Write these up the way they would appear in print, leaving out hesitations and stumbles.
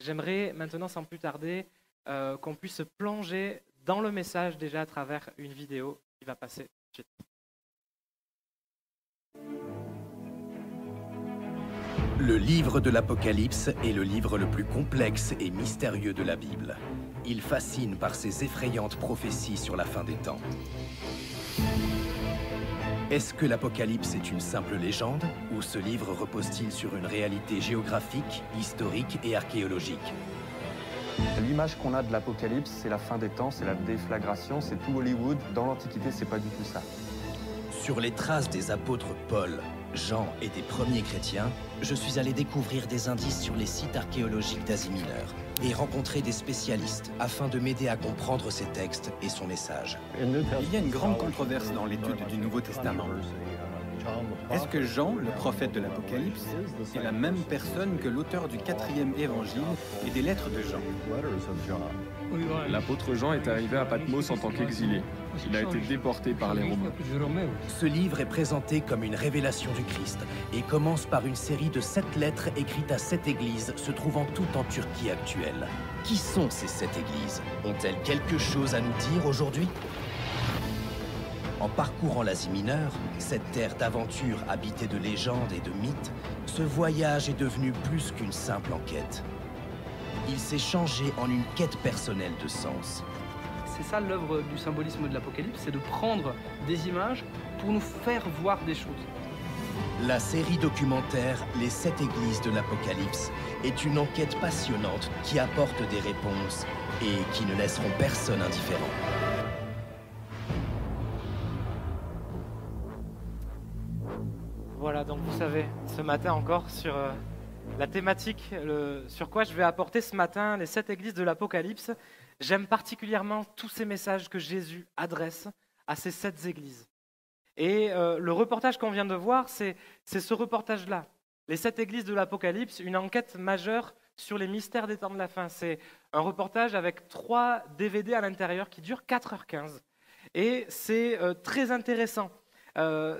j'aimerais maintenant, sans plus tarder, qu'on puisse se plonger dans le message déjà à travers une vidéo qui va passer tout de suite. Le livre de l'Apocalypse est le livre le plus complexe et mystérieux de la Bible. Il fascine par ses effrayantes prophéties sur la fin des temps. Est-ce que l'Apocalypse est une simple légende, ou ce livre repose-t-il sur une réalité géographique, historique et archéologique? L'image qu'on a de l'Apocalypse, c'est la fin des temps, c'est la déflagration, c'est tout Hollywood. Dans l'Antiquité, c'est pas du tout ça. Sur les traces des apôtres Paul, Jean et des premiers chrétiens, je suis allé découvrir des indices sur les sites archéologiques d'Asie mineure et rencontrer des spécialistes afin de m'aider à comprendre ces textes et son message. Il y a une grande controverse dans l'étude du Nouveau Testament. Est-ce que Jean, le prophète de l'Apocalypse, est la même personne que l'auteur du 4e évangile et des lettres de Jean? L'apôtre Jean est arrivé à Patmos en tant qu'exilé. Il a été déporté par les Romains. Ce livre est présenté comme une révélation du Christ et commence par une série de 7 lettres écrites à 7 églises se trouvant toutes en Turquie actuelle. Qui sont ces 7 églises? Ont-elles quelque chose à nous dire aujourd'hui? En parcourant l'Asie mineure, cette terre d'aventure habitée de légendes et de mythes, ce voyage est devenu plus qu'une simple enquête. Il s'est changé en une quête personnelle de sens. C'est ça l'œuvre du symbolisme de l'Apocalypse, c'est de prendre des images pour nous faire voir des choses. La série documentaire Les 7 églises de l'Apocalypse est une enquête passionnante qui apporte des réponses et qui ne laisseront personne indifférent. Voilà, donc vous savez, ce matin encore, sur la thématique, sur quoi je vais apporter ce matin les 7 églises de l'Apocalypse. J'aime particulièrement tous ces messages que Jésus adresse à ces 7 églises. Et le reportage qu'on vient de voir, c'est ce reportage-là. Les 7 églises de l'Apocalypse, une enquête majeure sur les mystères des temps de la fin. C'est un reportage avec 3 DVD à l'intérieur qui durent 4h15. Et c'est très intéressant.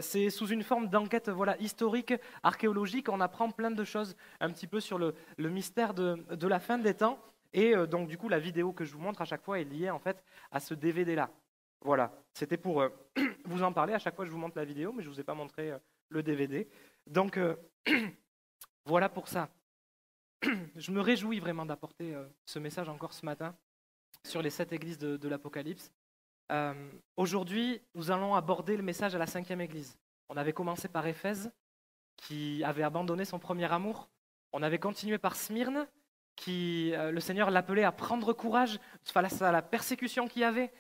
C'est sous une forme d'enquête historique, archéologique. On apprend plein de choses un petit peu sur le mystère de la fin des temps. Et donc du coup, la vidéo que je vous montre à chaque fois est liée en fait à ce DVD-là. Voilà, c'était pour vous en parler. À chaque fois, je vous montre la vidéo, mais je ne vous ai pas montré le DVD. Donc voilà pour ça. Je me réjouis vraiment d'apporter ce message encore ce matin sur les 7 églises de l'Apocalypse. Aujourd'hui, nous allons aborder le message à la 5e église. On avait commencé par Éphèse, qui avait abandonné son premier amour. On avait continué par Smyrne, qui le Seigneur l'appelait à prendre courage face à la persécution qu'il y avait.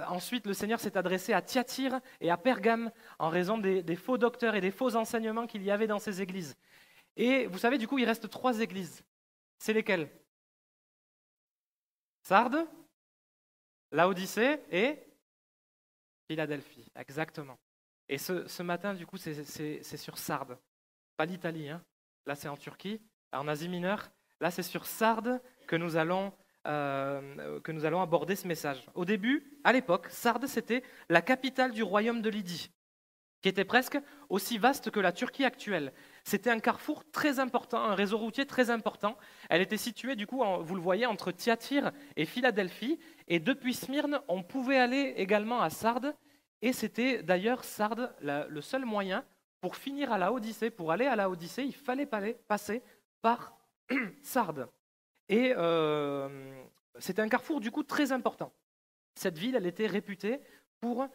Ensuite, le Seigneur s'est adressé à Thyatire et à Pergame en raison des faux docteurs et des faux enseignements qu'il y avait dans ces églises. Et vous savez, du coup, il reste 3 églises. C'est lesquelles? Sardes, Laodicée et Philadelphie, exactement. Et ce matin, du coup, c'est sur Sardes. Pas l'Italie, hein. Là c'est en Turquie, en Asie mineure. Là c'est sur Sardes que nous allons aborder ce message. Au début, à l'époque, Sardes c'était la capitale du royaume de Lydie, qui était presque aussi vaste que la Turquie actuelle. C'était un carrefour très important, un réseau routier très important. Elle était située, du coup, vous le voyez, entre Thyatire et Philadelphie. Et depuis Smyrne, on pouvait aller également à Sardes. Et c'était d'ailleurs Sardes le seul moyen pour finir à la Odyssée. Pour aller à la Odyssée, il fallait passer par Sardes. Et c'était un carrefour, du coup, très important. Cette ville, elle était réputée pour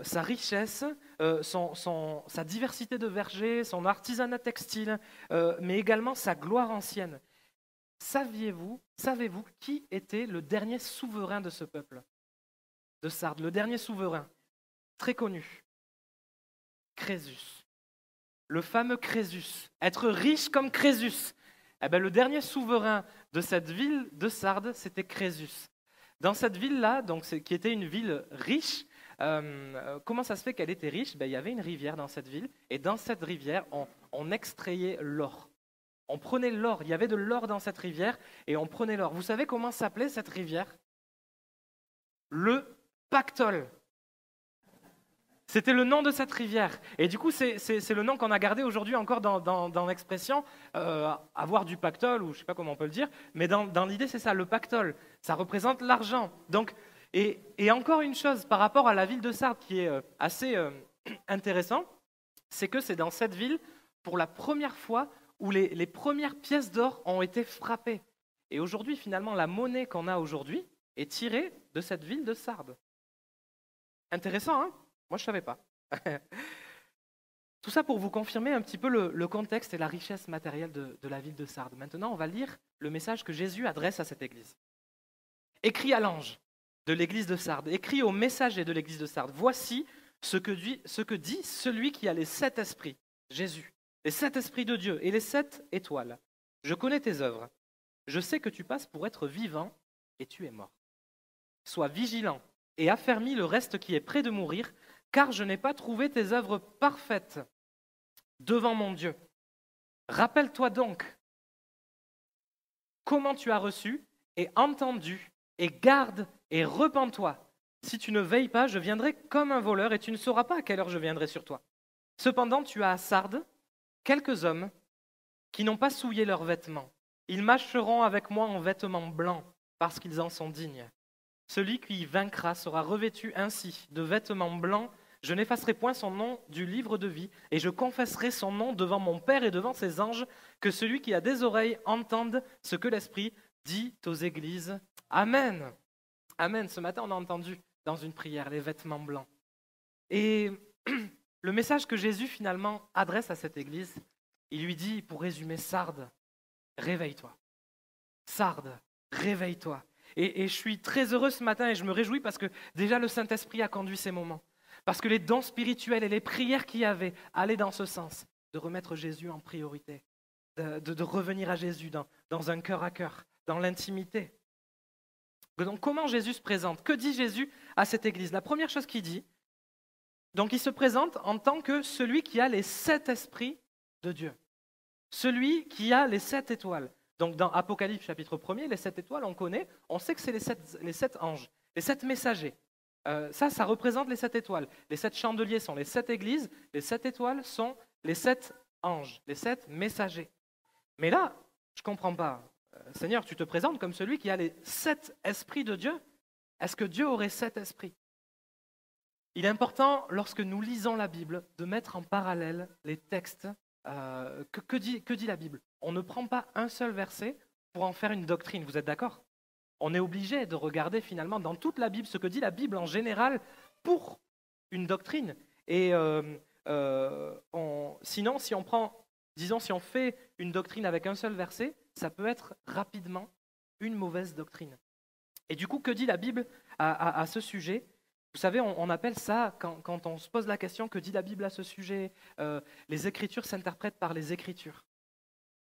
sa richesse, sa diversité de vergers, son artisanat textile, mais également sa gloire ancienne. Savez-vous qui était le dernier souverain de ce peuple, de Sardes? Le dernier souverain, très connu, Crésus. Le fameux Crésus. Être riche comme Crésus. Eh bien, le dernier souverain de cette ville de Sardes, c'était Crésus. Dans cette ville-là, qui était une ville riche, comment ça se fait qu'elle était riche? Il y avait une rivière dans cette ville, et dans cette rivière, on extrayait l'or. On prenait l'or, il y avait de l'or dans cette rivière, et on prenait l'or. Vous savez comment s'appelait cette rivière? Le Pactole. C'était le nom de cette rivière. Et du coup, c'est le nom qu'on a gardé aujourd'hui encore dans l'expression avoir du pactole, ou je ne sais pas comment on peut le dire, mais dans l'idée, c'est ça, le pactole. Ça représente l'argent. Donc, et encore une chose par rapport à la ville de Sardes qui est assez intéressant, c'est que c'est dans cette ville, pour la première fois, où les premières pièces d'or ont été frappées. Et aujourd'hui, finalement, la monnaie qu'on a aujourd'hui est tirée de cette ville de Sardes. Intéressant, hein? Moi, je ne savais pas. Tout ça pour vous confirmer un petit peu le contexte et la richesse matérielle de la ville de Sardes. Maintenant, on va lire le message que Jésus adresse à cette église. Écrit à l'ange de l'église de Sardes, écrit au messager de l'église de Sardes, voici ce que dit celui qui a les 7 esprits, Jésus, les 7 esprits de Dieu et les 7 étoiles. Je connais tes œuvres. Je sais que tu passes pour être vivant et tu es mort. Sois vigilant et affermis le reste qui est près de mourir, car je n'ai pas trouvé tes œuvres parfaites devant mon Dieu. Rappelle-toi donc comment tu as reçu et entendu, et garde et repens-toi. Si tu ne veilles pas, je viendrai comme un voleur, et tu ne sauras pas à quelle heure je viendrai sur toi. Cependant, tu as à Sardes quelques hommes qui n'ont pas souillé leurs vêtements. Ils marcheront avec moi en vêtements blancs, parce qu'ils en sont dignes. Celui qui vaincra sera revêtu ainsi de vêtements blancs. Je n'effacerai point son nom du livre de vie, et je confesserai son nom devant mon Père et devant ses anges, que celui qui a des oreilles entende ce que l'Esprit dit aux églises. Amen. Amen. Ce matin, on a entendu dans une prière les vêtements blancs. Et le message que Jésus finalement adresse à cette église, il lui dit, pour résumer, Sardes, réveille-toi. Sardes, réveille-toi. Et je suis très heureux ce matin et je me réjouis parce que déjà le Saint-Esprit a conduit ces moments. Parce que les dons spirituels et les prières qu'il y avait allaient dans ce sens, de remettre Jésus en priorité, de revenir à Jésus dans un cœur à cœur, dans l'intimité. Donc comment Jésus se présente? Que dit Jésus à cette église? La première chose qu'il dit, donc il se présente en tant que celui qui a les 7 esprits de Dieu. Celui qui a les 7 étoiles. Donc dans Apocalypse chapitre 1er, les 7 étoiles, on connaît, on sait que c'est les 7 anges, les 7 messagers. Ça représente les 7 étoiles. Les 7 chandeliers sont les 7 églises, les 7 étoiles sont les 7 anges, les 7 messagers. Mais là, je ne comprends pas. Seigneur, tu te présentes comme celui qui a les 7 esprits de Dieu. Est-ce que Dieu aurait 7 esprits? Il est important, lorsque nous lisons la Bible, de mettre en parallèle les textes. Que dit la Bible? On ne prend pas un seul verset pour en faire une doctrine, vous êtes d'accord? On est obligé de regarder finalement dans toute la Bible ce que dit la Bible en général pour une doctrine. Et sinon, si on fait une doctrine avec un seul verset, ça peut être rapidement une mauvaise doctrine. Et du coup, que dit la Bible à ce sujet? Vous savez, on appelle ça, quand on se pose la question, que dit la Bible à ce sujet? Les Écritures s'interprètent par les Écritures.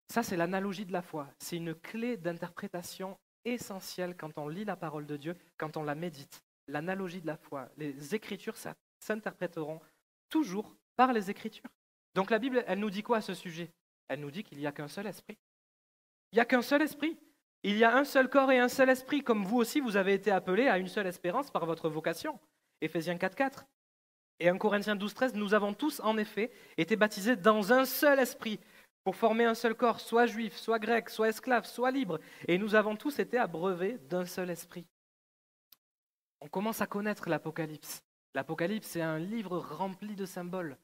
Ça, c'est l'analogie de la foi. C'est une clé d'interprétation essentielle quand on lit la parole de Dieu, quand on la médite. L'analogie de la foi. Les Écritures s'interpréteront toujours par les Écritures. Donc la Bible, elle nous dit quoi à ce sujet? Elle nous dit qu'il n'y a qu'un seul esprit. Il n'y a qu'un seul esprit. Il y a un seul corps et un seul esprit, comme vous aussi, vous avez été appelés à une seule espérance par votre vocation. Éphésiens 4,4. Et 1 Corinthiens 12,13, nous avons tous, en effet, été baptisés dans un seul esprit, pour former un seul corps, soit juif, soit grec, soit esclave, soit libre. Et nous avons tous été abreuvés d'un seul esprit. On commence à connaître l'Apocalypse. L'Apocalypse, c'est un livre rempli de symboles.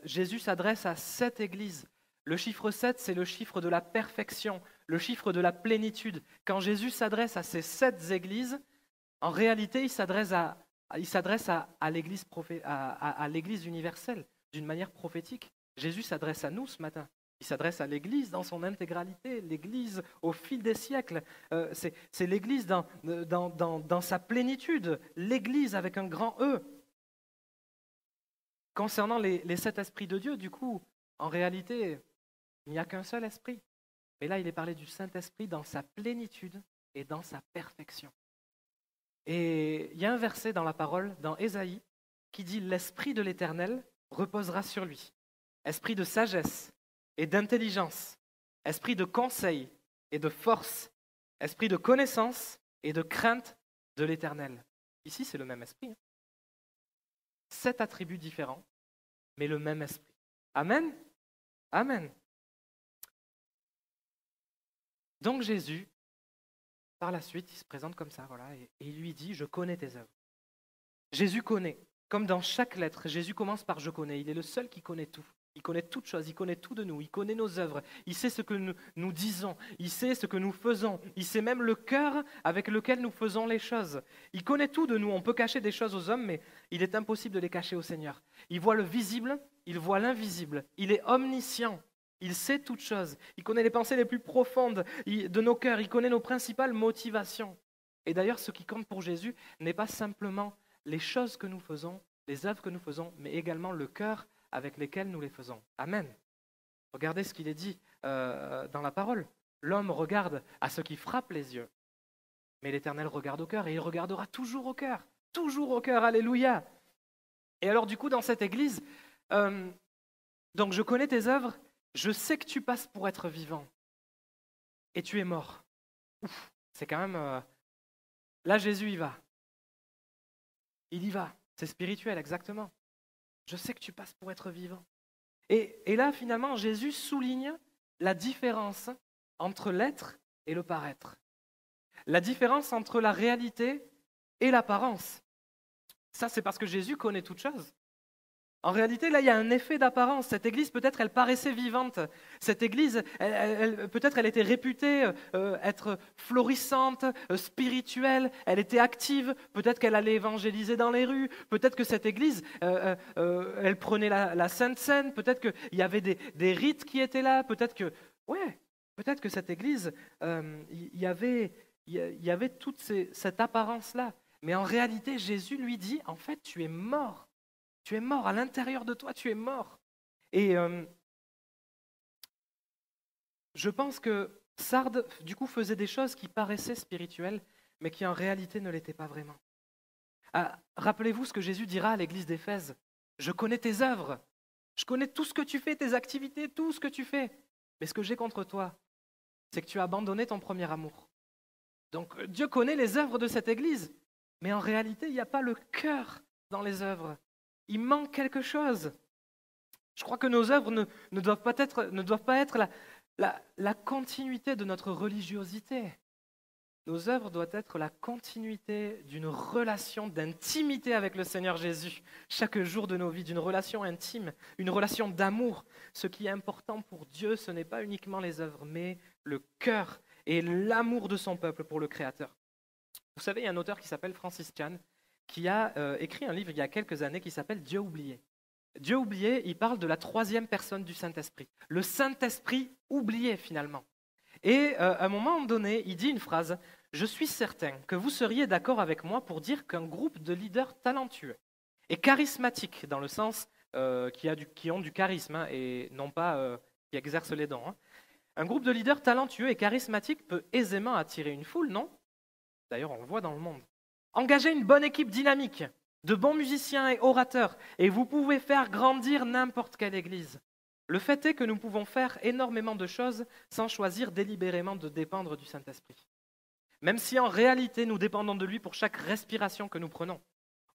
Jésus s'adresse à 7 églises. Le chiffre 7, c'est le chiffre de la perfection, le chiffre de la plénitude. Quand Jésus s'adresse à ces 7 églises, en réalité, il s'adresse à l'Église universelle, d'une manière prophétique. Jésus s'adresse à nous ce matin. Il s'adresse à l'Église dans son intégralité, l'Église au fil des siècles. C'est l'Église dans sa plénitude, l'Église avec un grand E. Concernant les 7 esprits de Dieu, du coup, en réalité, il n'y a qu'un seul esprit. Mais là, il est parlé du Saint-Esprit dans sa plénitude et dans sa perfection. Et il y a un verset dans la parole, dans Ésaïe, qui dit « L'Esprit de l'Éternel reposera sur lui. Esprit de sagesse et d'intelligence, esprit de conseil et de force, esprit de connaissance et de crainte de l'Éternel. » Ici, c'est le même esprit. 7 attributs différents, mais le même esprit. Amen? Amen. Donc Jésus, par la suite, il se présente comme ça, voilà, et il lui dit, je connais tes œuvres. Jésus connaît. Comme dans chaque lettre, Jésus commence par « je connais ». Il est le seul qui connaît tout. Il connaît toutes choses, il connaît tout de nous, il connaît nos œuvres, il sait ce que nous disons, il sait ce que nous faisons, il sait même le cœur avec lequel nous faisons les choses. Il connaît tout de nous, on peut cacher des choses aux hommes, mais il est impossible de les cacher au Seigneur. Il voit le visible, il voit l'invisible, il est omniscient, il sait toutes choses, il connaît les pensées les plus profondes de nos cœurs, il connaît nos principales motivations. Et d'ailleurs, ce qui compte pour Jésus n'est pas simplement les choses que nous faisons, les œuvres que nous faisons, mais également le cœur avec lesquels nous les faisons. Amen. Regardez ce qu'il est dit dans la parole. L'homme regarde à ce qui frappe les yeux, mais l'Éternel regarde au cœur et il regardera toujours au cœur. Toujours au cœur, alléluia. Et alors du coup, dans cette église, donc je connais tes œuvres, je sais que tu passes pour être vivant et tu es mort. Ouf, c'est quand même... Là, Jésus y va. Il y va. C'est spirituel, exactement. Je sais que tu passes pour être vivant. Et là, finalement, Jésus souligne la différence entre l'être et le paraître. La différence entre la réalité et l'apparence. Ça, c'est parce que Jésus connaît toutes choses. En réalité, là, il y a un effet d'apparence. Cette église, peut-être, elle paraissait vivante. Cette église, peut-être, elle était réputée être florissante, spirituelle. Elle était active. Peut-être qu'elle allait évangéliser dans les rues. Peut-être que cette église, elle prenait la Sainte Seine. Peut-être qu'il y avait des rites qui étaient là. Peut-être que cette église, il y avait toute cette apparence-là. Mais en réalité, Jésus lui dit, en fait, tu es mort. Tu es mort, à l'intérieur de toi, tu es mort. Et je pense que Sardes, du coup, faisait des choses qui paraissaient spirituelles, mais qui en réalité ne l'étaient pas vraiment. Rappelez-vous ce que Jésus dira à l'église d'Éphèse. Je connais tes œuvres, je connais tout ce que tu fais, tes activités, tout ce que tu fais. Mais ce que j'ai contre toi, c'est que tu as abandonné ton premier amour. Donc Dieu connaît les œuvres de cette église, mais en réalité, il n'y a pas le cœur dans les œuvres. Il manque quelque chose. Je crois que nos œuvres ne doivent pas être la continuité de notre religiosité. Nos œuvres doivent être la continuité d'une relation d'intimité avec le Seigneur Jésus, chaque jour de nos vies, d'une relation intime, une relation d'amour. Ce qui est important pour Dieu, ce n'est pas uniquement les œuvres, mais le cœur et l'amour de son peuple pour le Créateur. Vous savez, il y a un auteur qui s'appelle Francis Chan, qui a écrit un livre il y a quelques années qui s'appelle « Dieu oublié ». Dieu oublié, il parle de la troisième personne du Saint-Esprit. Le Saint-Esprit oublié finalement. Et à un moment donné, il dit une phrase « Je suis certain que vous seriez d'accord avec moi pour dire qu'un groupe de leaders talentueux et charismatiques, dans le sens qui ont du charisme et non pas qui exercent les dons. Un groupe de leaders talentueux et charismatiques peut aisément attirer une foule, non? D'ailleurs, on le voit dans le monde. Engagez une bonne équipe dynamique, de bons musiciens et orateurs, et vous pouvez faire grandir n'importe quelle église. Le fait est que nous pouvons faire énormément de choses sans choisir délibérément de dépendre du Saint-Esprit. Même si en réalité nous dépendons de lui pour chaque respiration que nous prenons.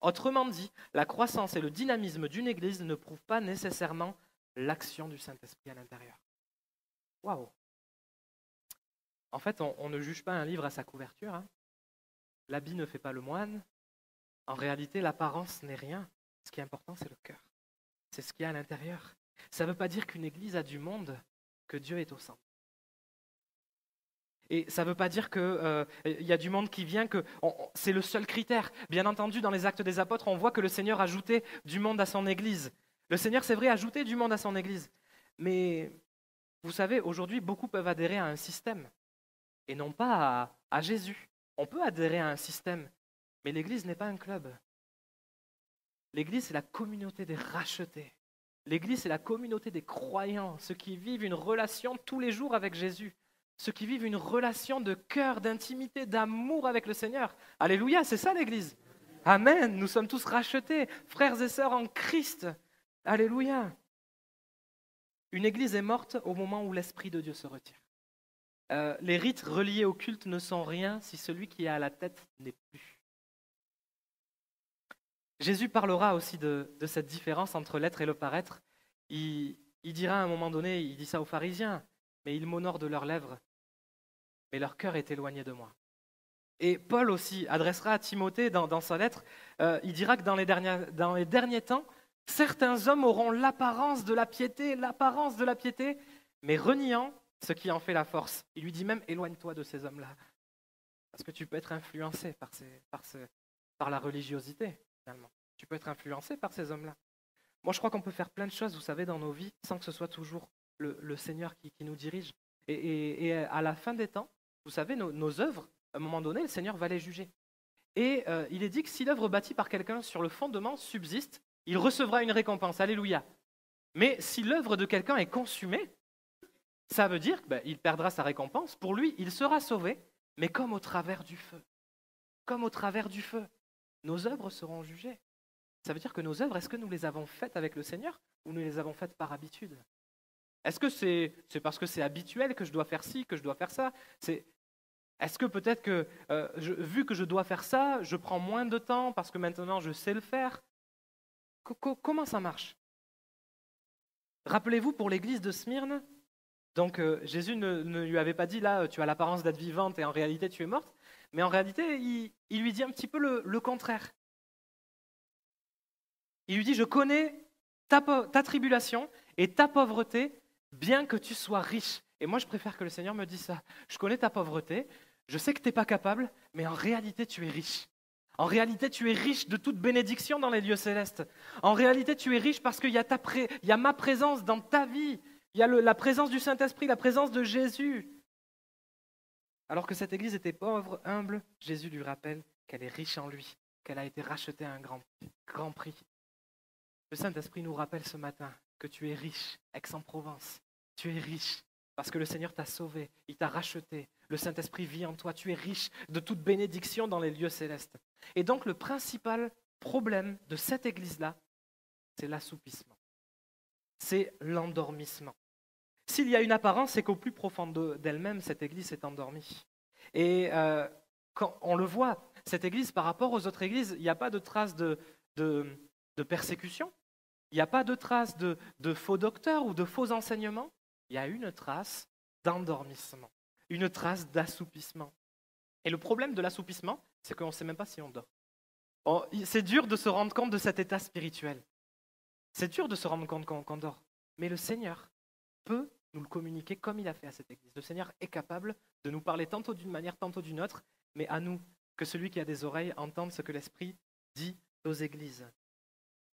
Autrement dit, la croissance et le dynamisme d'une église ne prouvent pas nécessairement l'action du Saint-Esprit à l'intérieur. Waouh! En fait, on ne juge pas un livre à sa couverture, hein. L'habit ne fait pas le moine. En réalité, l'apparence n'est rien. Ce qui est important, c'est le cœur. C'est ce qu'il y a à l'intérieur. Ça ne veut pas dire qu'une église a du monde, que Dieu est au centre. Et ça ne veut pas dire qu'il y a du monde qui vient, que c'est le seul critère. Bien entendu, dans les Actes des Apôtres, on voit que le Seigneur ajoutait du monde à son église. Le Seigneur, c'est vrai, ajoutait du monde à son église. Mais vous savez, aujourd'hui, beaucoup peuvent adhérer à un système et non pas à Jésus. On peut adhérer à un système, mais l'Église n'est pas un club. L'Église, c'est la communauté des rachetés. L'Église, c'est la communauté des croyants, ceux qui vivent une relation tous les jours avec Jésus, ceux qui vivent une relation de cœur, d'intimité, d'amour avec le Seigneur. Alléluia, c'est ça l'Église. Amen, nous sommes tous rachetés, frères et sœurs en Christ. Alléluia. Une Église est morte au moment où l'Esprit de Dieu se retire. Les rites reliés au culte ne sont rien si celui qui est à la tête n'est plus. Jésus parlera aussi de cette différence entre l'être et le paraître. Il dira à un moment donné, il dit ça aux pharisiens, mais ils m'honorent de leurs lèvres, mais leur cœur est éloigné de moi. Et Paul aussi adressera à Timothée dans sa lettre, il dira que dans les derniers temps, certains hommes auront l'apparence de la piété, mais reniant ce qui en fait la force. Il lui dit même, éloigne-toi de ces hommes-là, parce que tu peux être influencé par la religiosité, finalement. Tu peux être influencé par ces hommes-là. Moi, je crois qu'on peut faire plein de choses, vous savez, dans nos vies, sans que ce soit toujours le Seigneur qui nous dirige. Et à la fin des temps, vous savez, nos œuvres, à un moment donné, le Seigneur va les juger. Et il est dit que si l'œuvre bâtie par quelqu'un sur le fondement subsiste, il recevra une récompense. Alléluia. Mais si l'œuvre de quelqu'un est consumée, ça veut dire qu'il perdra sa récompense. Pour lui, il sera sauvé, mais comme au travers du feu. Comme au travers du feu. Nos œuvres seront jugées. Ça veut dire que nos œuvres, est-ce que nous les avons faites avec le Seigneur ou nous les avons faites par habitude? Est-ce que c'est parce que c'est habituel que je dois faire ci, que je dois faire ça? Est-ce que peut-être que, vu que je dois faire ça, je prends moins de temps parce que maintenant je sais le faire? Comment ça marche? Rappelez-vous pour l'église de Smyrne, donc Jésus ne lui avait pas dit là, tu as l'apparence d'être vivante et en réalité tu es morte, mais en réalité il lui dit un petit peu le contraire. Il lui dit, je connais ta tribulation et ta pauvreté, bien que tu sois riche. Et moi, je préfère que le Seigneur me dise ça. Je connais ta pauvreté, je sais que tu n'es pas capable, mais en réalité, tu es riche. En réalité, tu es riche de toute bénédiction dans les lieux célestes. En réalité, tu es riche parce qu'il y a ma présence dans ta vie. Il y a la présence du Saint-Esprit, la présence de Jésus. Alors que cette église était pauvre, humble, Jésus lui rappelle qu'elle est riche en lui, qu'elle a été rachetée à un grand prix. Le Saint-Esprit nous rappelle ce matin que tu es riche, Aix-en-Provence. Tu es riche parce que le Seigneur t'a sauvé, il t'a racheté. Le Saint-Esprit vit en toi, tu es riche de toute bénédiction dans les lieux célestes. Et donc le principal problème de cette église-là, c'est l'assoupissement. C'est l'endormissement. S'il y a une apparence, c'est qu'au plus profond d'elle-même, cette église s'est endormie. Et quand on le voit, cette église, par rapport aux autres églises, il n'y a pas de trace de persécution. Il n'y a pas de trace de faux docteurs ou de faux enseignements. Il y a une trace d'endormissement, une trace d'assoupissement. Et le problème de l'assoupissement, c'est qu'on ne sait même pas si on dort. C'est dur de se rendre compte de cet état spirituel. C'est dur de se rendre compte qu'on dort. Mais le Seigneur peut nous le communiquer comme il a fait à cette église. Le Seigneur est capable de nous parler tantôt d'une manière, tantôt d'une autre, mais à nous, que celui qui a des oreilles entende ce que l'Esprit dit aux églises.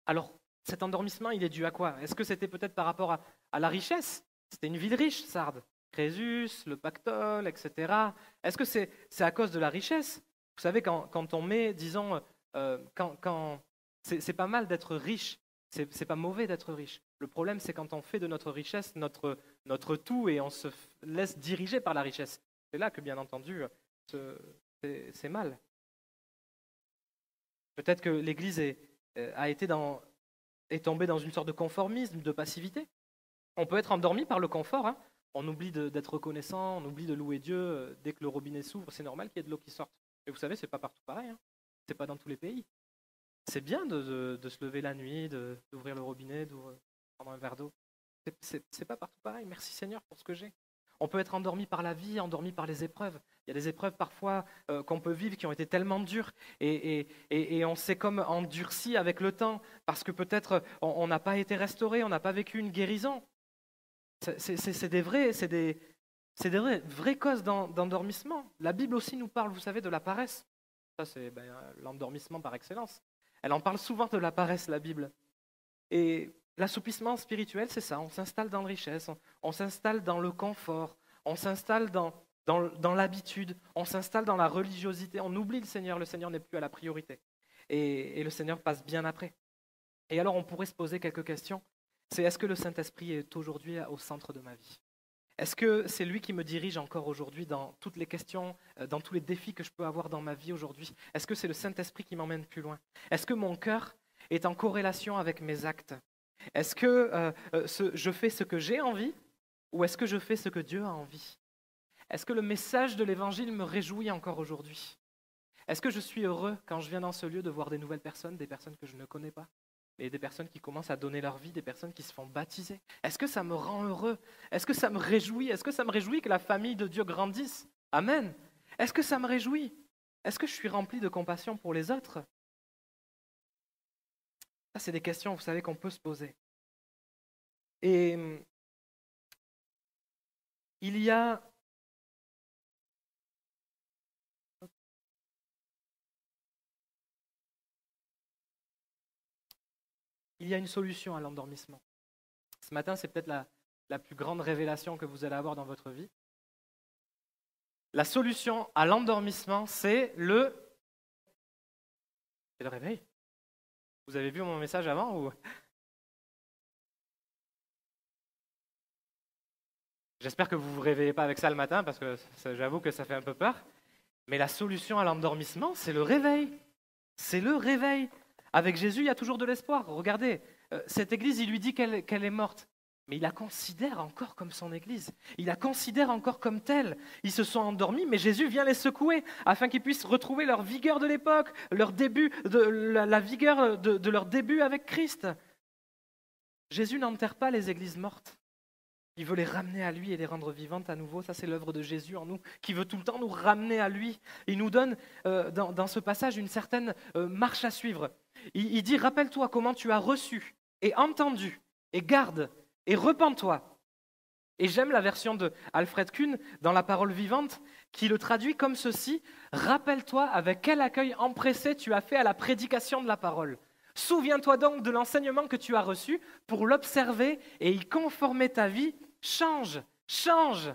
Alors, cet endormissement, il est dû à quoi? Est-ce que c'était peut-être par rapport à la richesse? C'était une ville riche, Sardes. Crésus, le Pactole, etc. Est-ce que c'est à cause de la richesse? Vous savez, quand on met, disons, c'est pas mal d'être riche, c'est pas mauvais d'être riche. Le problème, c'est quand on fait de notre richesse notre tout et on se laisse diriger par la richesse. C'est là que, bien entendu, c'est mal. Peut-être que l'Église est tombée dans une sorte de conformisme, de passivité. On peut être endormi par le confort. Hein. On oublie d'être reconnaissant, on oublie de louer Dieu. Dès que le robinet s'ouvre, c'est normal qu'il y ait de l'eau qui sorte. Et vous savez, c'est pas partout pareil. Hein. C'est pas dans tous les pays. C'est bien de se lever la nuit, d'ouvrir le robinet, de prendre un verre d'eau. C'est pas partout pareil. Merci Seigneur pour ce que j'ai. On peut être endormi par la vie, endormi par les épreuves. Il y a des épreuves parfois qu'on peut vivre qui ont été tellement dures et on s'est comme endurci avec le temps parce que peut-être on n'a pas été restauré, on n'a pas vécu une guérison. C'est des vraies causes d'endormissement. La Bible aussi nous parle, vous savez, de la paresse. Ça, c'est l'endormissement par excellence. Elle en parle souvent de la paresse, la Bible. Et l'assoupissement spirituel, c'est ça. On s'installe dans la richesse, on s'installe dans le confort, on s'installe dans l'habitude, on s'installe dans la religiosité. On oublie le Seigneur n'est plus à la priorité. Et le Seigneur passe bien après. Et alors, on pourrait se poser quelques questions. Est-ce que le Saint-Esprit est aujourd'hui au centre de ma vie? Est-ce que c'est lui qui me dirige encore aujourd'hui dans toutes les questions, dans tous les défis que je peux avoir dans ma vie aujourd'hui? Est-ce que c'est le Saint-Esprit qui m'emmène plus loin? Est-ce que mon cœur est en corrélation avec mes actes? Est-ce que je fais ce que j'ai envie ou est-ce que je fais ce que Dieu a envie? Est-ce que le message de l'Évangile me réjouit encore aujourd'hui? Est-ce que je suis heureux quand je viens dans ce lieu de voir des nouvelles personnes, des personnes que je ne connais pas, et des personnes qui commencent à donner leur vie, des personnes qui se font baptiser? Est-ce que ça me rend heureux? Est-ce que ça me réjouit? Est-ce que ça me réjouit que la famille de Dieu grandisse? Amen. Est-ce que ça me réjouit? Est-ce que je suis rempli de compassion pour les autres? Ça, c'est des questions, vous savez, qu'on peut se poser. Et il y a une solution à l'endormissement. Ce matin, c'est peut-être la plus grande révélation que vous allez avoir dans votre vie. La solution à l'endormissement, c'est le réveil. Vous avez vu mon message avant ou... J'espère que vous ne vous réveillez pas avec ça le matin, parce que j'avoue que ça fait un peu peur. Mais la solution à l'endormissement, c'est le réveil. C'est le réveil. Avec Jésus, il y a toujours de l'espoir. Regardez, cette église, il lui dit qu'elle est morte. Mais il la considère encore comme son église. Il la considère encore comme telle. Ils se sont endormis, mais Jésus vient les secouer afin qu'ils puissent retrouver leur vigueur de l'époque, leur début, la vigueur de leur début avec Christ. Jésus n'enterre pas les églises mortes. Il veut les ramener à lui et les rendre vivantes à nouveau. Ça, c'est l'œuvre de Jésus en nous, qui veut tout le temps nous ramener à lui. Il nous donne dans ce passage une certaine marche à suivre. Il dit, rappelle-toi comment tu as reçu et entendu et garde et repens-toi. Et j'aime la version de Alfred Kuhn dans La Parole vivante qui le traduit comme ceci. Rappelle-toi avec quel accueil empressé tu as fait à la prédication de la parole. Souviens-toi donc de l'enseignement que tu as reçu pour l'observer et y conformer ta vie. Change, change.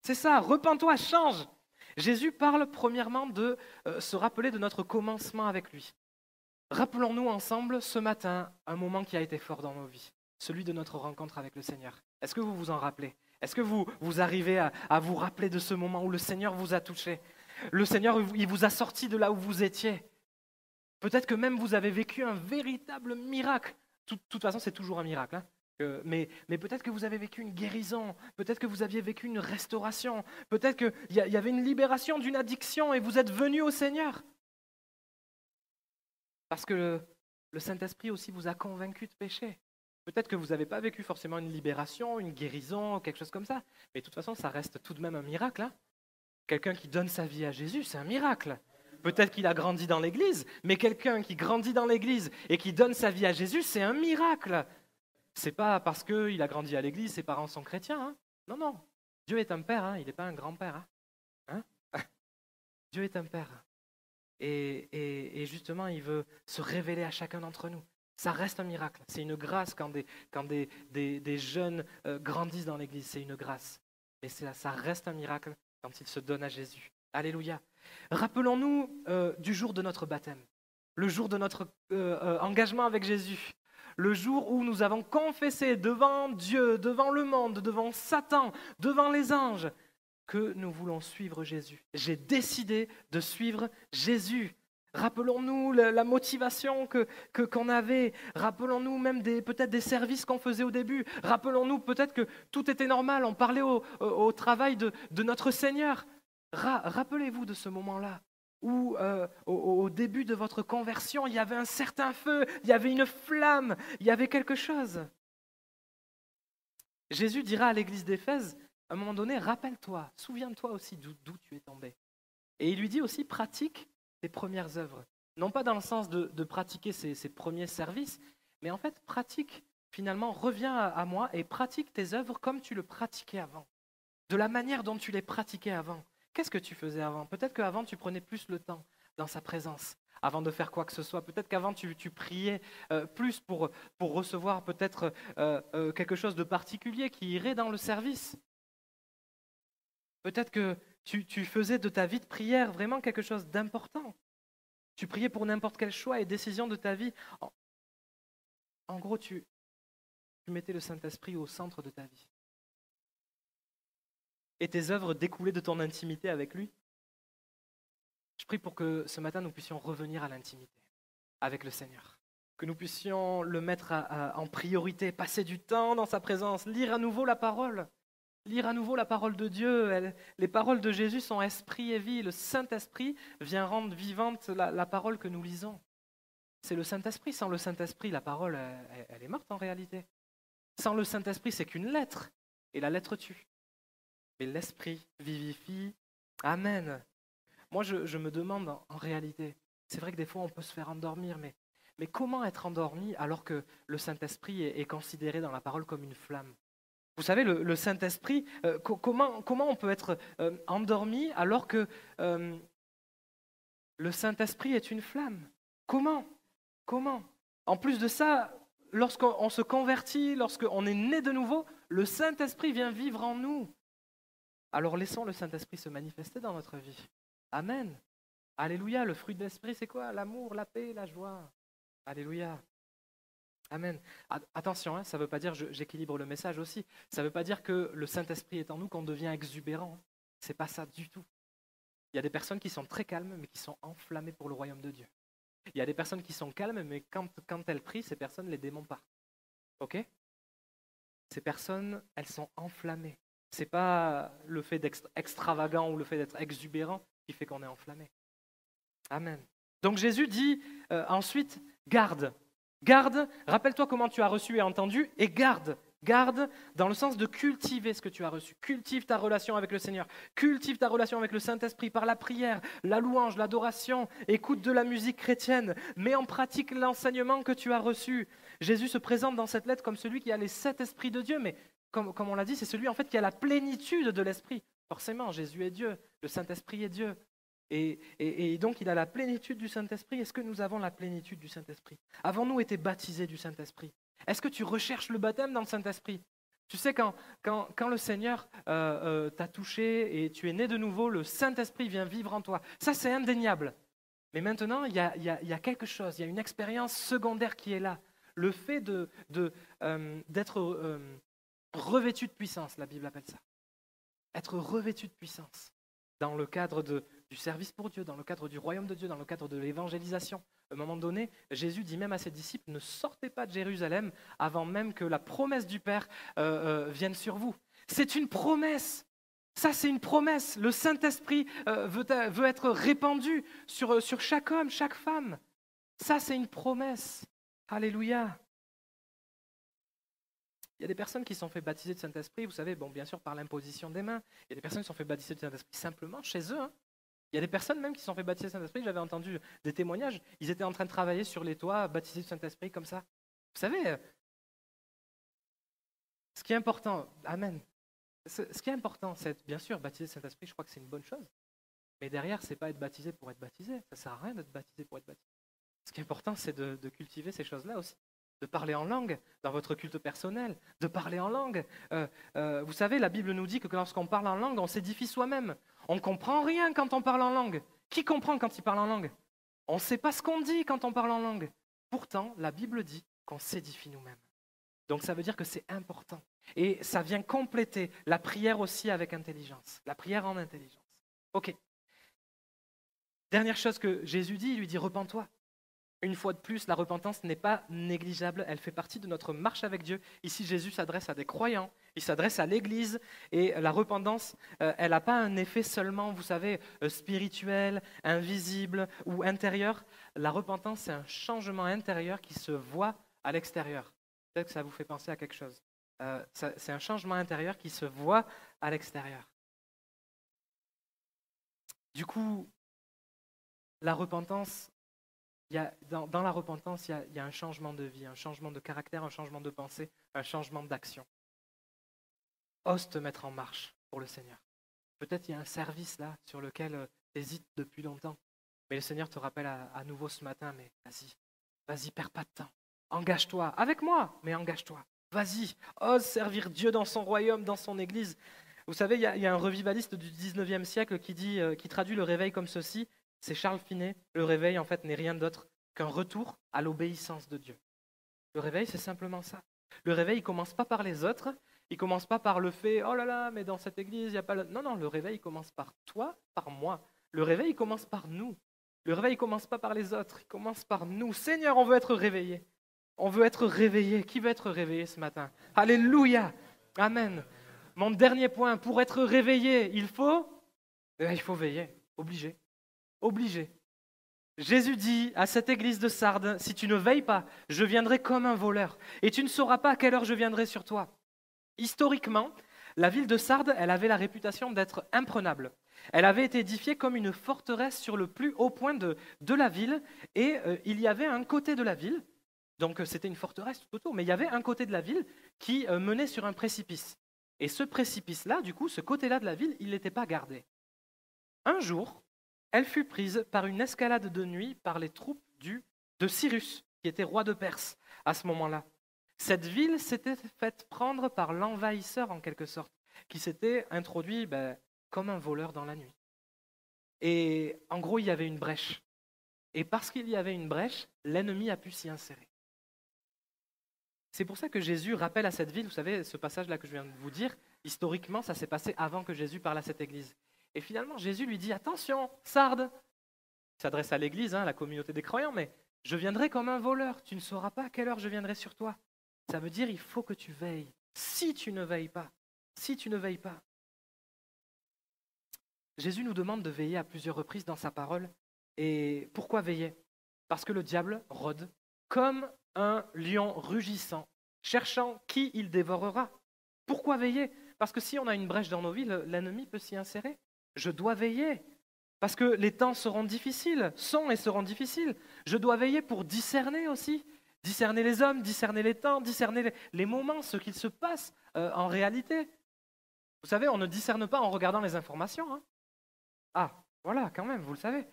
C'est ça, repens-toi, change. Jésus parle premièrement de se rappeler de notre commencement avec lui. Rappelons-nous ensemble ce matin un moment qui a été fort dans nos vies, celui de notre rencontre avec le Seigneur. Est-ce que vous vous en rappelez? Est-ce que vous arrivez à vous rappeler de ce moment où le Seigneur vous a touché? Le Seigneur, il vous a sorti de là où vous étiez. Peut-être que même vous avez vécu un véritable miracle. De toute façon, c'est toujours un miracle. Mais peut-être que vous avez vécu une guérison, peut-être que vous aviez vécu une restauration, peut-être qu'il y avait une libération d'une addiction et vous êtes venu au Seigneur. Parce que le Saint-Esprit aussi vous a convaincu de péché. Peut-être que vous n'avez pas vécu forcément une libération, une guérison, quelque chose comme ça. Mais de toute façon, ça reste tout de même un miracle. Quelqu'un qui donne sa vie à Jésus, c'est un miracle. Peut-être qu'il a grandi dans l'Église, mais quelqu'un qui grandit dans l'Église et qui donne sa vie à Jésus, c'est un miracle. C'est pas parce qu'il a grandi à l'Église, ses parents sont chrétiens. Non, non. Dieu est un père, il n'est pas un grand-père. Dieu est un père. Et justement, il veut se révéler à chacun d'entre nous. Ça reste un miracle. C'est une grâce quand des jeunes grandissent dans l'Église. C'est une grâce. Et ça reste un miracle quand ils se donnent à Jésus. Alléluia. Rappelons-nous du jour de notre baptême, le jour de notre engagement avec Jésus, le jour où nous avons confessé devant Dieu, devant le monde, devant Satan, devant les anges, que nous voulons suivre Jésus. J'ai décidé de suivre Jésus. Rappelons-nous la motivation qu'on avait. Rappelons-nous même peut-être des services qu'on faisait au début. Rappelons-nous peut-être que tout était normal. On parlait au travail de notre Seigneur. Rappelez-vous de ce moment-là où au début de votre conversion, il y avait un certain feu, il y avait une flamme, il y avait quelque chose. Jésus dira à l'église d'Éphèse, à un moment donné, rappelle-toi, souviens-toi aussi d'où tu es tombé. Et il lui dit aussi, pratique tes premières œuvres. Non pas dans le sens de pratiquer ses premiers services, mais en fait, pratique, finalement, reviens à moi et pratique tes œuvres comme tu le pratiquais avant. De la manière dont tu les pratiquais avant. Qu'est-ce que tu faisais avant? Peut-être qu'avant, tu prenais plus le temps dans sa présence, avant de faire quoi que ce soit. Peut-être qu'avant, tu priais plus pour recevoir peut-être quelque chose de particulier qui irait dans le service. Peut-être que tu faisais de ta vie de prière vraiment quelque chose d'important. Tu priais pour n'importe quel choix et décision de ta vie. En gros, tu mettais le Saint-Esprit au centre de ta vie. Et tes œuvres découlaient de ton intimité avec lui. Je prie pour que ce matin, nous puissions revenir à l'intimité avec le Seigneur. Que nous puissions le mettre en priorité, passer du temps dans sa présence, lire à nouveau la parole. lire à nouveau la parole de Dieu. Les paroles de Jésus sont esprit et vie. Le Saint-Esprit vient rendre vivante la parole que nous lisons. C'est le Saint-Esprit. Sans le Saint-Esprit, la parole, elle est morte en réalité. Sans le Saint-Esprit, c'est qu'une lettre. Et la lettre tue. Mais l'Esprit vivifie. Amen. Moi, je me demande en réalité, c'est vrai que des fois, on peut se faire endormir, mais comment être endormi alors que le Saint-Esprit est considéré dans la parole comme une flamme? Vous savez, le Saint-Esprit, comment on peut être endormi alors que le Saint-Esprit est une flamme? Comment? En plus de ça, lorsqu'on se convertit, lorsqu'on est né de nouveau, le Saint-Esprit vient vivre en nous. Alors laissons le Saint-Esprit se manifester dans notre vie. Amen. Alléluia. Le fruit de l'Esprit, c'est quoi? L'amour, la paix, la joie. Alléluia. Amen. Attention, ça ne veut pas dire, j'équilibre le message aussi, ça ne veut pas dire que le Saint-Esprit est en nous qu'on devient exubérant. Ce n'est pas ça du tout. Il y a des personnes qui sont très calmes, mais qui sont enflammées pour le royaume de Dieu. Il y a des personnes qui sont calmes, mais quand elles prient, ces personnes, les démons partent. Ok? Ces personnes, elles sont enflammées. Ce n'est pas le fait d'être extravagant ou le fait d'être exubérant qui fait qu'on est enflammé. Amen. Donc Jésus dit ensuite, garde. Garde, rappelle-toi comment tu as reçu et entendu, et garde. Garde dans le sens de cultiver ce que tu as reçu. Cultive ta relation avec le Seigneur. Cultive ta relation avec le Saint-Esprit par la prière, la louange, l'adoration. Écoute de la musique chrétienne. Mets en pratique l'enseignement que tu as reçu. Jésus se présente dans cette lettre comme celui qui a les 7 esprits de Dieu, mais comme on l'a dit, c'est celui en fait qui a la plénitude de l'Esprit. Forcément, Jésus est Dieu, le Saint-Esprit est Dieu. Et donc, il a la plénitude du Saint-Esprit. Est-ce que nous avons la plénitude du Saint-Esprit? Avons-nous été baptisés du Saint-Esprit? Est-ce que tu recherches le baptême dans le Saint-Esprit? Tu sais, quand le Seigneur t'a touché et tu es né de nouveau, le Saint-Esprit vient vivre en toi. Ça, c'est indéniable. Mais maintenant, il y a quelque chose, il y a une expérience secondaire qui est là. Le fait d'être revêtu de puissance, la Bible appelle ça. Être revêtu de puissance dans le cadre du service pour Dieu, dans le cadre du royaume de Dieu, dans le cadre de l'évangélisation. À un moment donné, Jésus dit même à ses disciples, ne sortez pas de Jérusalem avant même que la promesse du Père vienne sur vous. C'est une promesse. Ça, c'est une promesse. Le Saint-Esprit veut être répandu sur chaque homme, chaque femme. Ça, c'est une promesse. Alléluia. Il y a des personnes qui se sont fait baptiser de Saint-Esprit, vous savez, bon, bien sûr par l'imposition des mains. Il y a des personnes qui se sont fait baptiser de Saint-Esprit simplement chez eux. Il y a des personnes même qui se sont fait baptiser de Saint-Esprit. J'avais entendu des témoignages. Ils étaient en train de travailler sur les toits, baptisés de Saint-Esprit comme ça. Vous savez, ce qui est important, amen. Ce qui est important, c'est bien sûr baptiser de Saint-Esprit. Je crois que c'est une bonne chose. Mais derrière, c'est pas être baptisé pour être baptisé. Ça sert à rien d'être baptisé pour être baptisé. Ce qui est important, c'est de cultiver ces choses-là aussi. De parler en langue dans votre culte personnel, de parler en langue. Vous savez, la Bible nous dit que lorsqu'on parle en langue, on s'édifie soi-même. On ne comprend rien quand on parle en langue. Qui comprend quand il parle en langue? On ne sait pas ce qu'on dit quand on parle en langue. Pourtant, la Bible dit qu'on s'édifie nous-mêmes. Donc ça veut dire que c'est important. Et ça vient compléter la prière aussi avec intelligence. La prière en intelligence. Ok. Dernière chose que Jésus dit, il lui dit, repens-toi. Une fois de plus, la repentance n'est pas négligeable, elle fait partie de notre marche avec Dieu. Ici, Jésus s'adresse à des croyants, il s'adresse à l'Église, et la repentance, elle n'a pas un effet seulement, vous savez, spirituel, invisible ou intérieur. La repentance, c'est un changement intérieur qui se voit à l'extérieur. Peut-être que ça vous fait penser à quelque chose. C'est un changement intérieur qui se voit à l'extérieur. Du coup, la repentance... Dans la repentance, il y a un changement de vie, un changement de caractère, un changement de pensée, un changement d'action. Ose te mettre en marche pour le Seigneur. Peut-être il y a un service là sur lequel tu hésites depuis longtemps, mais le Seigneur te rappelle à nouveau ce matin, mais vas-y, perds pas de temps. Engage-toi, avec moi, mais engage-toi. Vas-y, ose servir Dieu dans son royaume, dans son Église. Vous savez, il y a un revivaliste du 19e siècle qui traduit le réveil comme ceci. C'est Charles Finet. Le réveil, en fait, n'est rien d'autre qu'un retour à l'obéissance de Dieu. Le réveil, c'est simplement ça. Le réveil, il ne commence pas par les autres, il ne commence pas par le fait « Oh là là, mais dans cette église, il n'y a pas... » Non, le réveil, il commence par toi, par moi. Le réveil, il commence par nous. Le réveil, il ne commence pas par les autres, il commence par nous. Seigneur, on veut être réveillés. On veut être réveillés. Qui veut être réveillé ce matin? Alléluia. Amen. Mon dernier point, pour être réveillé, il faut veiller, obligé, obligé. Jésus dit à cette église de Sardes, si tu ne veilles pas, je viendrai comme un voleur, et tu ne sauras pas à quelle heure je viendrai sur toi. Historiquement, la ville de Sardes, elle avait la réputation d'être imprenable. Elle avait été édifiée comme une forteresse sur le plus haut point de la ville, et il y avait un côté de la ville, donc c'était une forteresse tout autour, mais il y avait un côté de la ville qui menait sur un précipice. Et ce précipice-là, du coup, ce côté-là de la ville, il n'était pas gardé. Un jour, elle fut prise par une escalade de nuit par les troupes de Cyrus, qui était roi de Perse à ce moment-là. Cette ville s'était faite prendre par l'envahisseur en quelque sorte, qui s'était introduit comme un voleur dans la nuit. Et en gros, il y avait une brèche. Et parce qu'il y avait une brèche, l'ennemi a pu s'y insérer. C'est pour ça que Jésus rappelle à cette ville, vous savez, ce passage-là que je viens de vous dire, historiquement, ça s'est passé avant que Jésus parle à cette église. Et finalement, Jésus lui dit, attention, Sardes, il s'adresse à l'église, à la communauté des croyants, mais je viendrai comme un voleur, tu ne sauras pas à quelle heure je viendrai sur toi. Ça veut dire, il faut que tu veilles. Si tu ne veilles pas, Jésus nous demande de veiller à plusieurs reprises dans sa parole. Et pourquoi veiller? Parce que le diable rôde comme un lion rugissant, cherchant qui il dévorera. Pourquoi veiller? Parce que si on a une brèche dans nos vies, l'ennemi peut s'y insérer. Je dois veiller, parce que les temps seront difficiles, seront difficiles. Je dois veiller pour discerner aussi, discerner les hommes, discerner les temps, discerner les moments, ce qu'il se passe en réalité. Vous savez, on ne discerne pas en regardant les informations. Ah, voilà, quand même, vous le savez.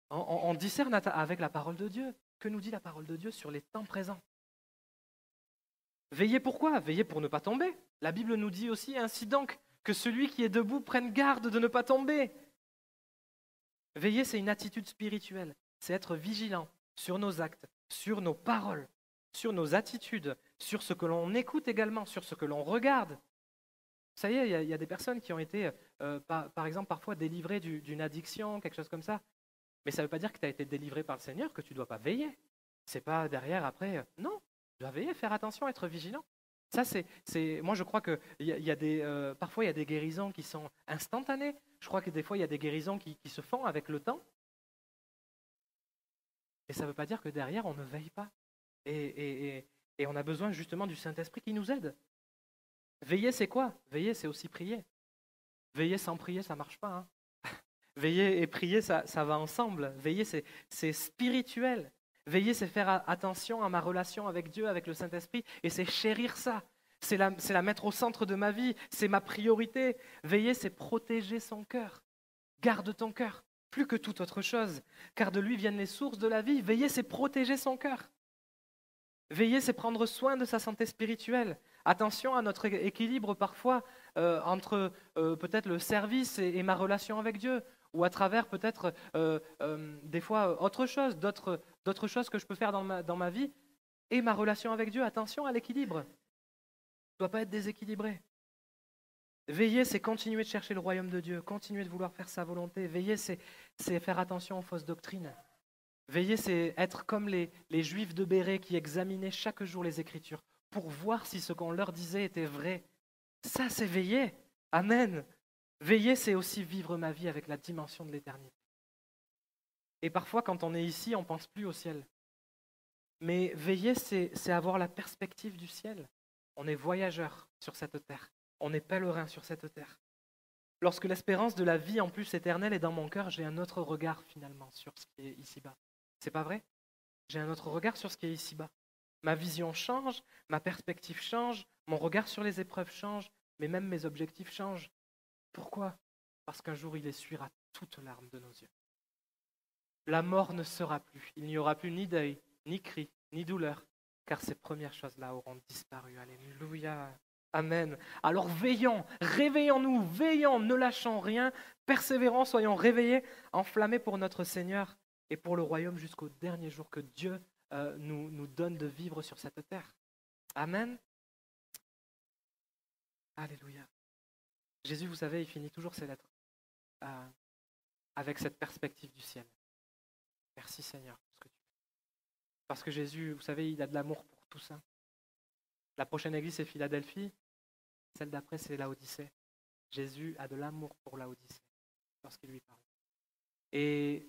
On discerne avec la parole de Dieu. Que nous dit la parole de Dieu sur les temps présents? Veillez pourquoi? Veillez pour ne pas tomber. La Bible nous dit aussi, ainsi donc, que celui qui est debout prenne garde de ne pas tomber. Veiller, c'est une attitude spirituelle. C'est être vigilant sur nos actes, sur nos paroles, sur nos attitudes, sur ce que l'on écoute également, sur ce que l'on regarde. Ça y est, il y a des personnes qui ont été, par exemple, parfois délivrées d'une addiction, quelque chose comme ça. Mais ça ne veut pas dire que tu as été délivré par le Seigneur, que tu ne dois pas veiller. C'est pas derrière, après, non, tu dois veiller, faire attention, être vigilant. Ça, moi, je crois que parfois, il y a des guérisons qui sont instantanées. Je crois que des fois, il y a des guérisons qui se font avec le temps. Mais ça ne veut pas dire que derrière, on ne veille pas. Et on a besoin justement du Saint-Esprit qui nous aide. Veiller, c'est quoi? Veiller, c'est aussi prier. Veiller sans prier, ça ne marche pas. Veiller et prier, ça va ensemble. Veiller, c'est spirituel. Veiller, c'est faire attention à ma relation avec Dieu, avec le Saint-Esprit, et c'est chérir ça. C'est la mettre au centre de ma vie, c'est ma priorité. Veiller, c'est protéger son cœur. Garde ton cœur, plus que toute autre chose, car de lui viennent les sources de la vie. Veiller, c'est protéger son cœur. Veiller, c'est prendre soin de sa santé spirituelle. Attention à notre équilibre parfois entre peut-être le service et ma relation avec Dieu, ou à travers peut-être des fois autre chose, d'autres choses que je peux faire dans ma vie, et ma relation avec Dieu. Attention à l'équilibre. Ne doit pas être déséquilibré. Veiller, c'est continuer de chercher le royaume de Dieu, continuer de vouloir faire sa volonté. Veiller, c'est faire attention aux fausses doctrines. Veiller, c'est être comme les Juifs de Bérée qui examinaient chaque jour les Écritures pour voir si ce qu'on leur disait était vrai. Ça, c'est veiller. Amen. Veiller, c'est aussi vivre ma vie avec la dimension de l'éternité. Et parfois, quand on est ici, on ne pense plus au ciel. Mais veiller, c'est avoir la perspective du ciel. On est voyageur sur cette terre. On est pèlerin sur cette terre. Lorsque l'espérance de la vie en plus éternelle est dans mon cœur, j'ai un autre regard finalement sur ce qui est ici-bas. C'est pas vrai? J'ai un autre regard sur ce qui est ici-bas. Ma vision change, ma perspective change, mon regard sur les épreuves change, mais même mes objectifs changent. Pourquoi? Parce qu'un jour, il essuiera toute larme de nos yeux. La mort ne sera plus. Il n'y aura plus ni deuil, ni cri, ni douleur, car ces premières choses-là auront disparu. Alléluia. Amen. Alors veillons, réveillons-nous, veillons, ne lâchons rien, persévérons, soyons réveillés, enflammés pour notre Seigneur et pour le royaume jusqu'au dernier jour que Dieu nous donne de vivre sur cette terre. Amen. Alléluia. Jésus, vous savez, il finit toujours ses lettres avec cette perspective du ciel. Merci Seigneur pour ce que tu fais. Parce que Jésus, vous savez, il a de l'amour pour tout ça. La prochaine église, c'est Philadelphie. Celle d'après, c'est Laodicée. Jésus a de l'amour pour Laodicée lorsqu'il lui parle. Et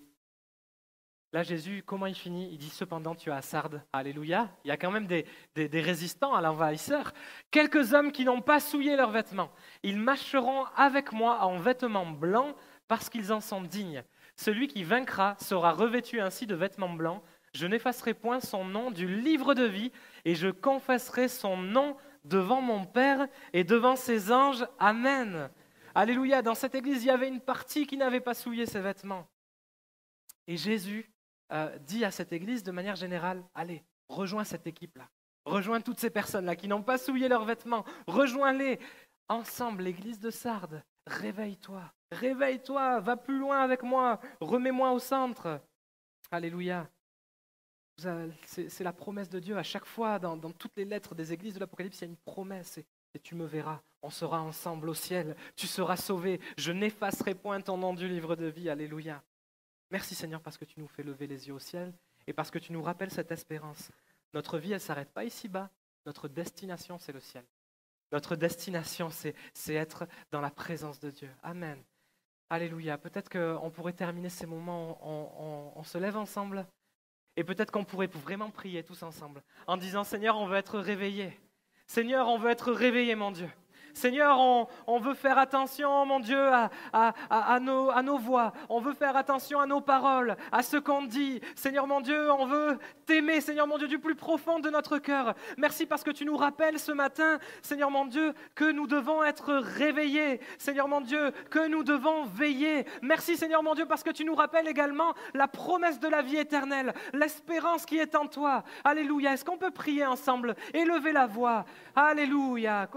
là, Jésus, comment il finit? Il dit, cependant, tu as Sardes. Alléluia. Il y a quand même des résistants à l'envahisseur. Quelques hommes qui n'ont pas souillé leurs vêtements. Ils marcheront avec moi en vêtements blancs parce qu'ils en sont dignes. Celui qui vaincra sera revêtu ainsi de vêtements blancs. Je n'effacerai point son nom du livre de vie et je confesserai son nom devant mon Père et devant ses anges. Amen. Alléluia. Dans cette église, il y avait une partie qui n'avait pas souillé ses vêtements. Et Jésus dit à cette église de manière générale, allez, rejoins cette équipe-là. Rejoins toutes ces personnes-là qui n'ont pas souillé leurs vêtements. Rejoins-les. Ensemble, l'église de Sardes, réveille-toi. Réveille-toi, va plus loin avec moi. Remets-moi au centre. Alléluia. C'est la promesse de Dieu. À chaque fois, dans toutes les lettres des églises de l'Apocalypse, il y a une promesse. Et tu me verras, on sera ensemble au ciel. Tu seras sauvé. Je n'effacerai point ton nom du livre de vie. Alléluia. Merci Seigneur parce que tu nous fais lever les yeux au ciel et parce que tu nous rappelles cette espérance. Notre vie, elle ne s'arrête pas ici-bas. Notre destination, c'est le ciel. Notre destination, c'est être dans la présence de Dieu. Amen. Alléluia. Peut-être qu'on pourrait terminer ces moments, on se lève ensemble. Et peut-être qu'on pourrait vraiment prier tous ensemble en disant « Seigneur, on veut être réveillés. Seigneur, on veut être réveillés, mon Dieu. Seigneur, on veut faire attention, mon Dieu, à nos voix. On veut faire attention à nos paroles, à ce qu'on dit. Seigneur, mon Dieu, on veut t'aimer, Seigneur, mon Dieu, du plus profond de notre cœur. Merci parce que tu nous rappelles ce matin, Seigneur, mon Dieu, que nous devons être réveillés. Seigneur, mon Dieu, que nous devons veiller. Merci, Seigneur, mon Dieu, parce que tu nous rappelles également la promesse de la vie éternelle, l'espérance qui est en toi. Alléluia. Est-ce qu'on peut prier ensemble, élever la voix? Alléluia.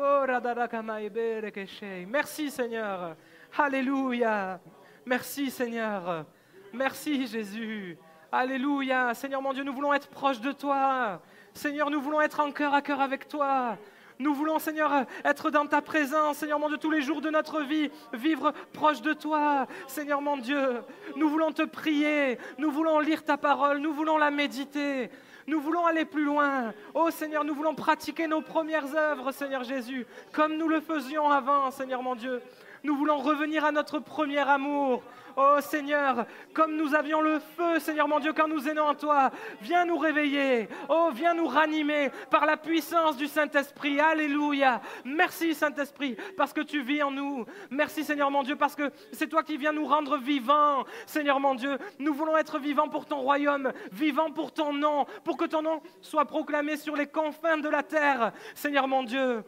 Merci Seigneur. Alléluia. Merci Seigneur. Merci Jésus. Alléluia. Seigneur mon Dieu, nous voulons être proches de toi. Seigneur, nous voulons être en cœur à cœur avec toi. Nous voulons, Seigneur, être dans ta présence, Seigneur mon Dieu, tous les jours de notre vie, vivre proche de toi, Seigneur mon Dieu. Nous voulons te prier, nous voulons lire ta parole, nous voulons la méditer. Nous voulons aller plus loin. Oh Seigneur, nous voulons pratiquer nos premières œuvres, Seigneur Jésus, comme nous le faisions avant, Seigneur mon Dieu. Nous voulons revenir à notre premier amour. Oh Seigneur, comme nous avions le feu, Seigneur mon Dieu, quand nous aimons en toi, viens nous réveiller. Oh, viens nous ranimer par la puissance du Saint-Esprit. Alléluia. Merci Saint-Esprit, parce que tu vis en nous. Merci Seigneur mon Dieu, parce que c'est toi qui viens nous rendre vivants. Seigneur mon Dieu, nous voulons être vivants pour ton royaume, vivants pour ton nom, pour que ton nom soit proclamé sur les confins de la terre. Seigneur mon Dieu,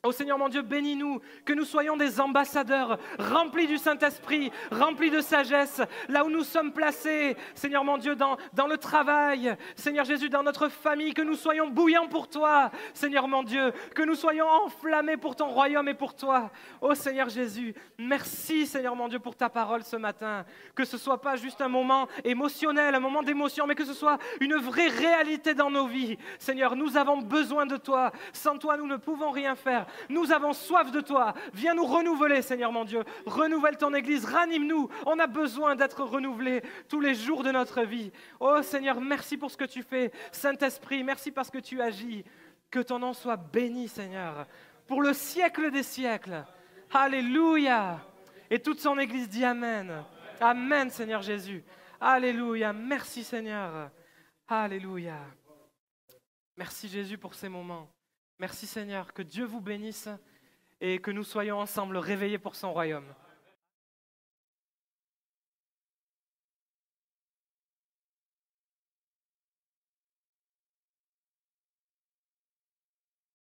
oh Seigneur mon Dieu, bénis-nous, que nous soyons des ambassadeurs remplis du Saint-Esprit, remplis de sagesse, là où nous sommes placés, Seigneur mon Dieu, dans le travail, Seigneur Jésus, dans notre famille, que nous soyons bouillants pour toi, Seigneur mon Dieu, que nous soyons enflammés pour ton royaume et pour toi. Oh Seigneur Jésus, merci Seigneur mon Dieu pour ta parole ce matin, que ce ne soit pas juste un moment émotionnel, un moment d'émotion, mais que ce soit une vraie réalité dans nos vies. Seigneur, nous avons besoin de toi, sans toi nous ne pouvons rien faire. Nous avons soif de toi. Viens nous renouveler, Seigneur mon Dieu. Renouvelle ton Église, ranime-nous. On a besoin d'être renouvelés tous les jours de notre vie. Oh Seigneur, merci pour ce que tu fais. Saint-Esprit, merci parce que tu agis. Que ton nom soit béni, Seigneur, pour le siècle des siècles. Alléluia. Et toute son Église dit Amen. Amen, Seigneur Jésus. Alléluia. Merci, Seigneur. Alléluia. Merci, Jésus, pour ces moments. Merci Seigneur, que Dieu vous bénisse et que nous soyons ensemble réveillés pour son royaume.